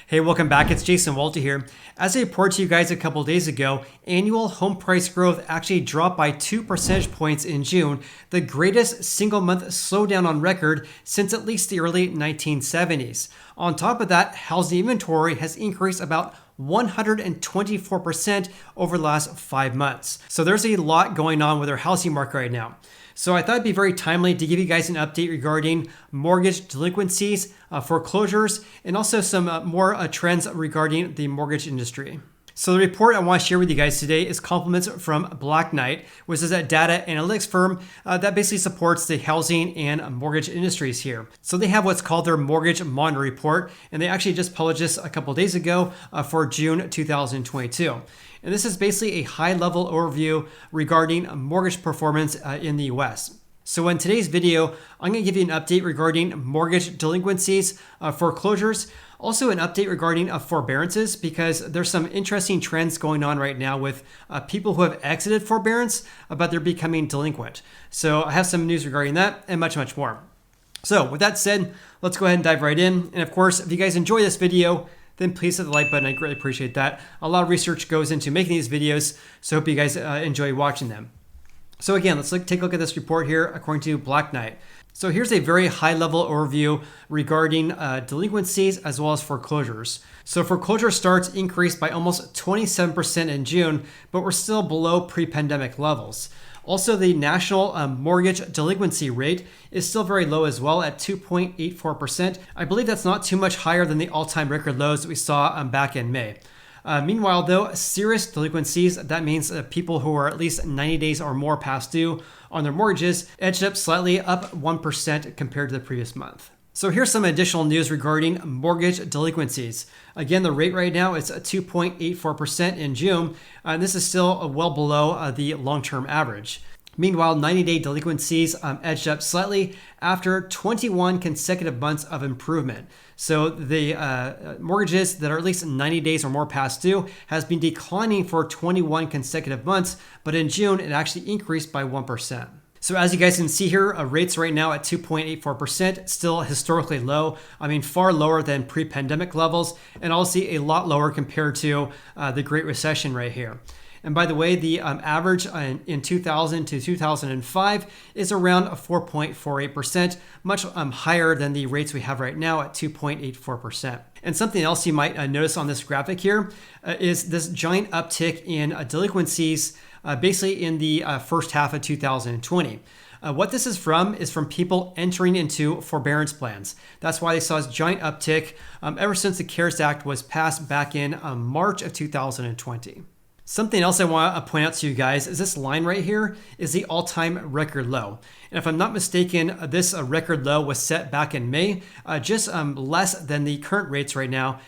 Hey, welcome back. It's JWalter here. As I reported to you guys a couple days ago, annual home price growth actually dropped by 2 percentage points in June, the greatest single month slowdown on record since at least the early 1970s. On top of that, housing inventory has increased about 124% over the last 5 months. So there's a lot going on with our housing market right now. So I thought it'd be very timely to give you guys an update regarding mortgage delinquencies, foreclosures, and also some more trends regarding the mortgage industry. So the report I want to share with you guys today is compliments from Black Knight, which is a data analytics firm that basically supports the housing and mortgage industries here. So they have what's called their Mortgage Monitor Report, and they actually just published this a couple days ago for June 2022. And this is basically a high-level overview regarding mortgage performance in the US. So in today's video, I'm going to give you an update regarding mortgage delinquencies, foreclosures, also an update regarding forbearances, because there's some interesting trends going on right now with people who have exited forbearance, but they're becoming delinquent. So I have some news regarding that and much, much more. So with that said, let's go ahead and dive right in. And of course, if you guys enjoy this video, then please hit the like button. I greatly appreciate that. A lot of research goes into making these videos, so I hope you guys enjoy watching them. So again, let's take a look at this report here according to Black Knight. So here's a very high-level overview regarding delinquencies as well as foreclosures. So foreclosure starts increased by almost 27% in June, but we're still below pre-pandemic levels. Also, the national mortgage delinquency rate is still very low as well at 2.84%. I believe that's not too much higher than the all-time record lows that we saw back in May. Meanwhile, though, serious delinquencies, that means people who are at least 90 days or more past due on their mortgages, edged up slightly up 1% compared to the previous month. So here's some additional news regarding mortgage delinquencies. Again, the rate right now is 2.84% in June, and this is still well below the long-term average. Meanwhile, 90-day delinquencies edged up slightly after 21 consecutive months of improvement. So the mortgages that are at least 90 days or more past due has been declining for 21 consecutive months, but in June, it actually increased by 1%. So as you guys can see here, rates right now at 2.84%, still historically low. I mean, far lower than pre-pandemic levels, and also a lot lower compared to the Great Recession right here. And by the way, the average in 2000 to 2005 is around 4.48%, much higher than the rates we have right now at 2.84%. And something else you might notice on this graphic here is this giant uptick in delinquencies basically in the first half of 2020. What this is from people entering into forbearance plans. That's why they saw this giant uptick ever since the CARES Act was passed back in March of 2020. Something else I want to point out to you guys is this line right here is the all-time record low. And if I'm not mistaken, this record low was set back in May, just less than the current rates right now,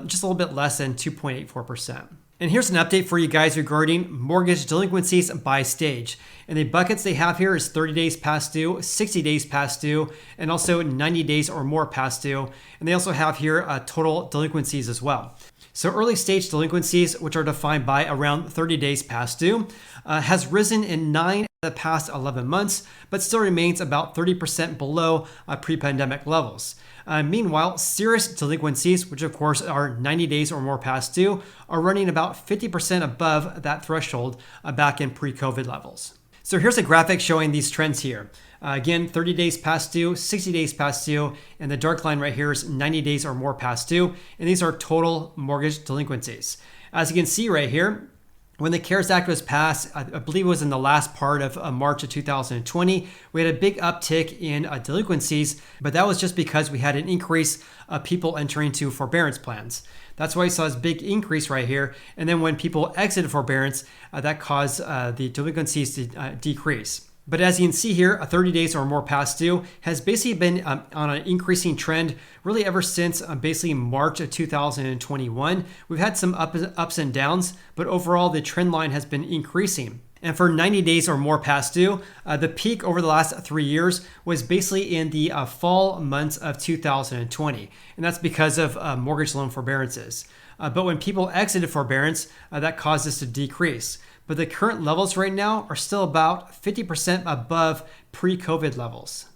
just a little bit less than 2.84%. And here's an update for you guys regarding mortgage delinquencies by stage. And the buckets they have here is 30 days past due, 60 days past due, and also 90 days or more past due. And they also have here total delinquencies as well. So early stage delinquencies, which are defined by around 30 days past due, has risen in 9 of the past 11 months, but still remains about 30% below pre-pandemic levels. Meanwhile, serious delinquencies, which of course are 90 days or more past due, are running about 50% above that threshold back in pre-COVID levels. So here's a graphic showing these trends here. Again, 30 days past due, 60 days past due, and the dark line right here is 90 days or more past due, and these are total mortgage delinquencies. As you can see right here, when the CARES Act was passed, I believe it was in the last part of March of 2020, we had a big uptick in delinquencies, but that was just because we had an increase of people entering into forbearance plans. That's why we saw this big increase right here. And then when people exited forbearance, that caused the delinquencies to decrease. But as you can see here, 30 days or more past due has basically been on an increasing trend really ever since basically March of 2021. We've had some ups and downs, but overall the trend line has been increasing. And for 90 days or more past due, the peak over the last 3 years was basically in the fall months of 2020. And that's because of mortgage loan forbearances. But when people exited forbearance, that caused this to decrease. But the current levels right now are still about 50% above pre-COVID levels.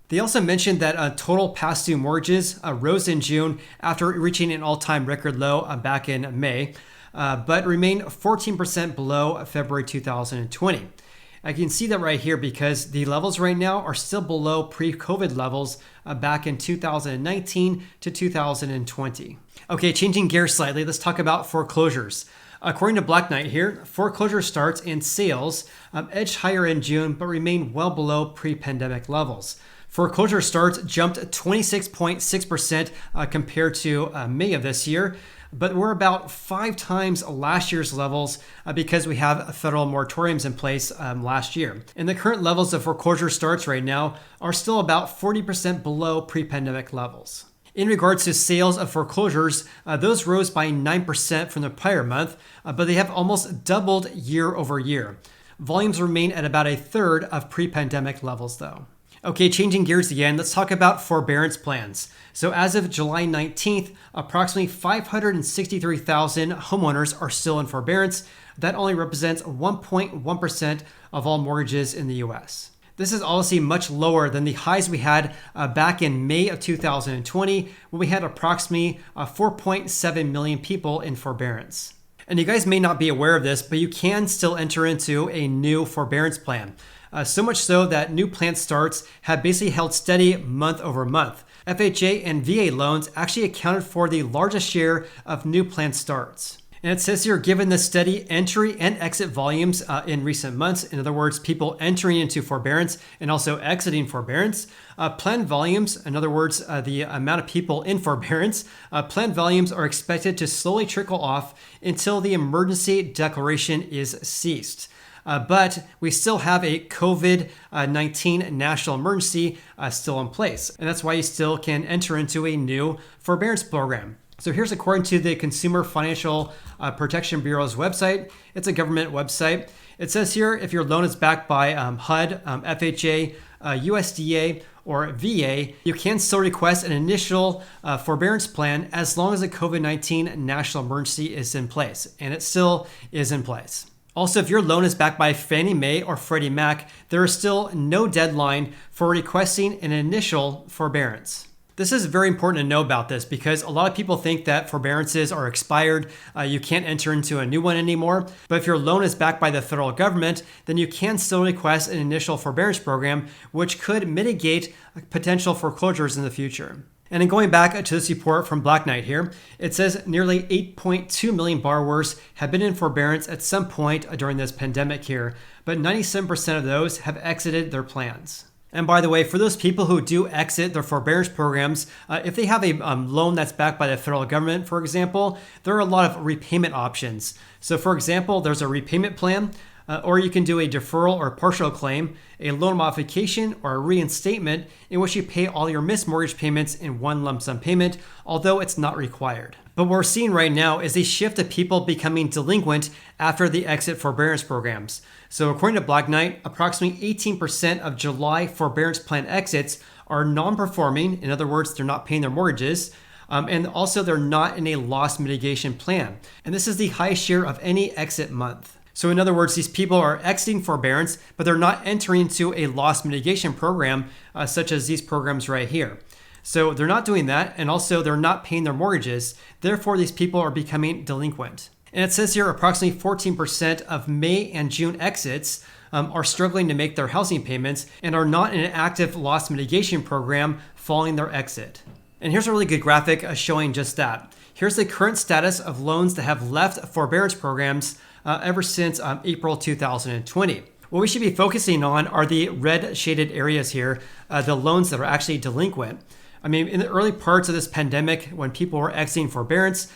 They also mentioned that total past due mortgages rose in June after reaching an all-time record low back in May, but remained 14% below February 2020. I can see that right here because the levels right now are still below pre-COVID levels back in 2019 to 2020. Okay, changing gears slightly, let's talk about foreclosures. According to Black Knight here, foreclosure starts and sales edged higher in June but remain well below pre-pandemic levels. Foreclosure starts jumped 26.6% compared to May of this year, but we're about 5 times last year's levels because we have federal moratoriums in place last year. And the current levels of foreclosure starts right now are still about 40% below pre-pandemic levels. In regards to sales of foreclosures, those rose by 9% from the prior month, but they have almost doubled year over year. Volumes remain at about a third of pre-pandemic levels though. Okay, changing gears again, let's talk about forbearance plans. So as of July 19th, approximately 563,000 homeowners are still in forbearance. That only represents 1.1% of all mortgages in the US. This is obviously much lower than the highs we had back in May of 2020, when we had approximately 4.7 million people in forbearance. And you guys may not be aware of this, but you can still enter into a new forbearance plan. So much so that new plan starts have basically held steady month over month. FHA and VA loans actually accounted for the largest share of new plan starts. And it says here, given the steady entry and exit volumes in recent months, in other words, people entering into forbearance and also exiting forbearance, plan volumes, in other words, the amount of people in forbearance, plan volumes are expected to slowly trickle off until the emergency declaration is ceased. But we still have a COVID-19 national emergency still in place. And that's why you still can enter into a new forbearance program. So here's according to the Consumer Financial Protection Bureau's website. It's a government website. It says here, if your loan is backed by HUD, FHA, USDA, or VA, you can still request an initial forbearance plan as long as the COVID-19 national emergency is in place. And it still is in place. Also, if your loan is backed by Fannie Mae or Freddie Mac, there is still no deadline for requesting an initial forbearance. This is very important to know about this because a lot of people think that forbearances are expired. You can't enter into a new one anymore. But if your loan is backed by the federal government, then you can still request an initial forbearance program, which could mitigate potential foreclosures in the future. And then going back to this report from Black Knight here, it says nearly 8.2 million borrowers have been in forbearance at some point during this pandemic here, but 97% of those have exited their plans. And by the way, for those people who do exit their forbearance programs, if they have a loan that's backed by the federal government, for example, there are a lot of repayment options. So for example, there's a repayment plan, or you can do a deferral or partial claim, a loan modification, or a reinstatement in which you pay all your missed mortgage payments in one lump sum payment, although it's not required. But what we're seeing right now is a shift of people becoming delinquent after the exit forbearance programs. So according to Black Knight, approximately 18% of July forbearance plan exits are non-performing. In other words, they're not paying their mortgages. And also they're not in a loss mitigation plan. And this is the highest share of any exit month. So in other words, these people are exiting forbearance, but they're not entering into a loss mitigation program, such as these programs right here. So they're not doing that, and also they're not paying their mortgages. Therefore, these people are becoming delinquent. And it says here approximately 14% of May and June exits are struggling to make their housing payments and are not in an active loss mitigation program following their exit. And here's a really good graphic showing just that. Here's the current status of loans that have left forbearance programs ever since April 2020. What we should be focusing on are the red shaded areas here, the loans that are actually delinquent. I mean, in the early parts of this pandemic, when people were exiting forbearance,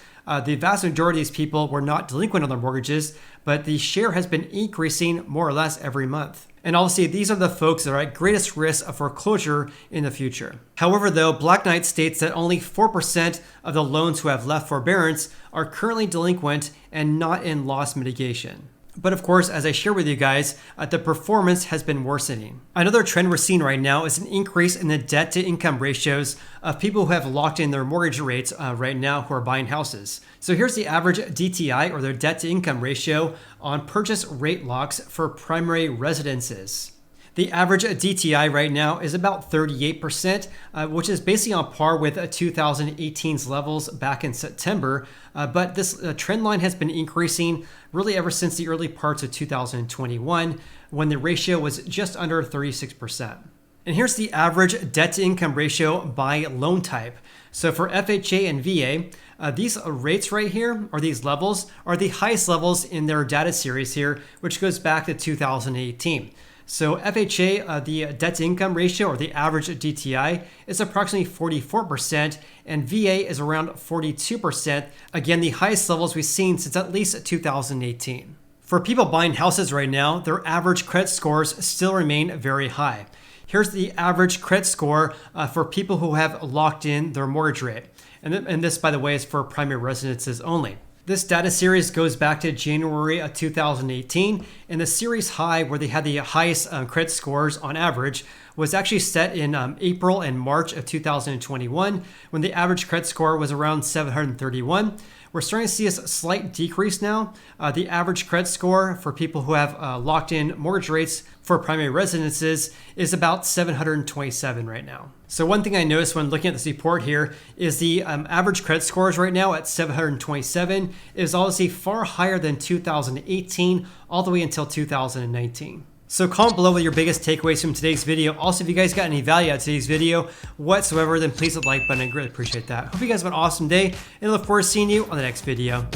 the vast majority of these people were not delinquent on their mortgages, but the share has been increasing more or less every month. And obviously, these are the folks that are at greatest risk of foreclosure in the future. However, though, Black Knight states that only 4% of the loans who have left forbearance are currently delinquent and not in loss mitigation. But of course, as I share with you guys, the performance has been worsening. Another trend we're seeing right now is an increase in the debt to income ratios of people who have locked in their mortgage rates right now who are buying houses. So here's the average DTI, or their debt to income ratio, on purchase rate locks for primary residences. The average DTI right now is about 38%, which is basically on par with 2018's levels back in September. But this trend line has been increasing really ever since the early parts of 2021, when the ratio was just under 36%. And here's the average debt to income ratio by loan type. So for FHA and VA, these rates right here, or these levels, are the highest levels in their data series here, which goes back to 2018. So FHA, the debt to income ratio, or the average DTI, is approximately 44%, and VA is around 42%. Again, the highest levels we've seen since at least 2018. For people buying houses right now, their average credit scores still remain very high. Here's the average credit score for people who have locked in their mortgage rate. And this, by the way, is for primary residences only. This data series goes back to January of 2018, and the series high, where they had the highest credit scores on average, was actually set in April and March of 2021, when the average credit score was around 731. We're starting to see a slight decrease now. The average credit score for people who have locked in mortgage rates for primary residences is about 727 right now. So one thing I noticed when looking at this report here is the average credit scores right now at 727 is obviously far higher than 2018 all the way until 2019. So comment below with your biggest takeaways from today's video. Also, if you guys got any value out of today's video whatsoever, then please hit the like button. I greatly appreciate that. Hope you guys have an awesome day, and I look forward to seeing you on the next video.